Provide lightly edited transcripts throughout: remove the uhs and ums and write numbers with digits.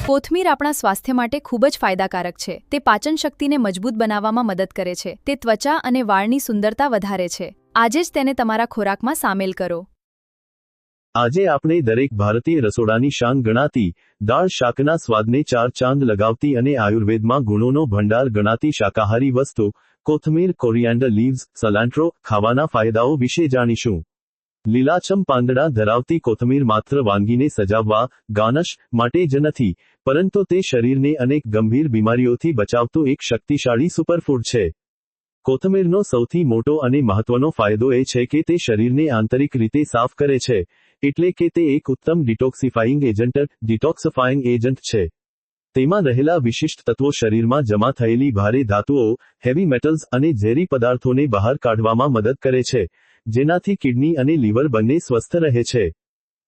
કોથમીર આપણા સ્વાસ્થ્ય માટે ખૂબ જ ફાયદાકારક છે. તે પાચન શક્તિને મજબૂત બનાવવામાં મદદ કરે છે. તે ત્વચા અને વાળની સુંદરતા વધારે છે. આજે જ તેને તમારા ખોરાકમાં સામેલ કરો. આજે આપણે દરેક ભારતીય રસોડાની શાન ગણાતી, દાળ શાકના સ્વાદને ચાર ચાંદ લગાવતી અને આયુર્વેદમાં ગુણોનો ભંડાર ગણાતી શાકાહારી વસ્તુ, કોથમીર કોરિએન્ડર લીવ્સ, સલાન્ટ્રો, ખાવાના ફાયદાઓ વિશે જાણીશું. લીલાછમ પાંદડા ધરાવતી કોથમીર માત્ર વાનગીને સજાવવા, ગાર્નિશ માટે જ નથી, પરંતુ તે શરીરને અનેક ગંભીર બીમારીઓથી બચાવતું એક શક્તિશાળી સુપરફૂડ છે. કોથમીરનો સૌથી મોટો અને મહત્વનો ફાયદો એ છે કે તે શરીરને આંતરિક રીતે સાફ કરે છે, એટલે કે તે એક ઉત્તમ ડિટોક્સિફાઈંગ એજન્ટ છે. તેમાં રહેલા વિશિષ્ટ તત્વો શરીરમાં જમા થયેલી ભારે ધાતુઓ, હેવી મેટલ્સ અને ઝેરી પદાર્થોને બહાર કાઢવામાં મદદ કરે છે, જેનાથી કિડની અને લીવર બંને સ્વસ્થ રહે છે.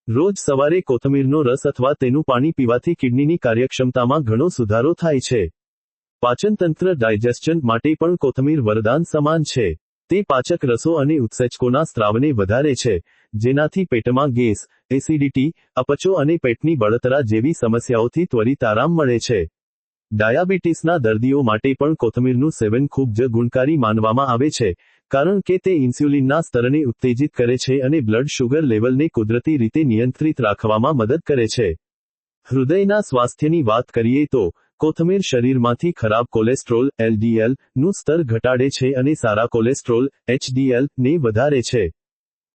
રોજ સવારે કોથમીરનો રસ અથવા તેનું પાણી પીવાથી કિડનીની કાર્યક્ષમતામાં ઘણો સુધારો થાય છે. પાચનતંત્ર ડાયજેસ્શન માટે પણ કોથમીર વરદાન સમાન છે. તે પાચક રસો અને ઉત્સેચકોના સ્ત્રાવને વધારે છે, જેનાથી પેટમાં ગેસ, એસિડિટી, અપચો અને પેટની બળતરા જેવી સમસ્યાઓથી ત્વરિત આરામ મળે છે. ડાયાબિટીસના દર્દીઓ માટે પણ કોથમીરનું સેવન ખૂબ જ ગુણકારી માનવામાં આવે છે, કારણ કે તે ઇન્સ્યુલિનના સ્તરને ઉત્તેજિત કરે છે અને બ્લડ શુગર લેવલને કુદરતી રીતે નિયંત્રિત રાખવામાં મદદ કરે છે. હૃદયના સ્વાસ્થ્યની વાત કરીએ તો, કોથમીર શરીરમાંથી ખરાબ કોલેસ્ટ્રોલ, LDL, નું સ્તર ઘટાડે છે અને સારા કોલેસ્ટ્રોલ, HDL, ને વધારે છે.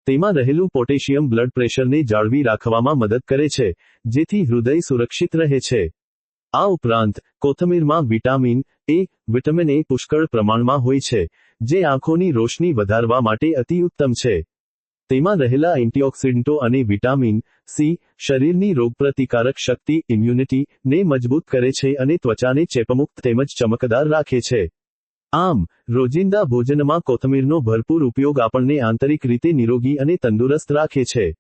તેમાં રહેલું પોટેશિયમ બ્લડ પ્રેશરને જાળવી રાખવામાં મદદ કરે છે, જેથી હૃદય સુરક્ષિત રહે છે. આ ઉપરાંત, કોથમીરમાં વિટામિન એ પુષ્કળ પ્રમાણમાં હોય છે, જે આંખોની રોશની વધારવા માટે અતિ ઉત્તમ છે. તેમાં રહેલા એન્ટીઓક્સિડન્ટો અને વિટામિન સી, શરીરની રોગપ્રતિકારક શક્તિ ઇમ્યુનિટી ને મજબૂત કરે છે અને ત્વચાને ચેપમુક્ત તેમજ ચમકદાર રાખે છે. આમ, રોજિંદા ભોજનમાં કોથમીરનો ભરપૂર ઉપયોગ આપણને આંતરિક રીતે નિરોગી અને તંદુરસ્ત રાખે છે.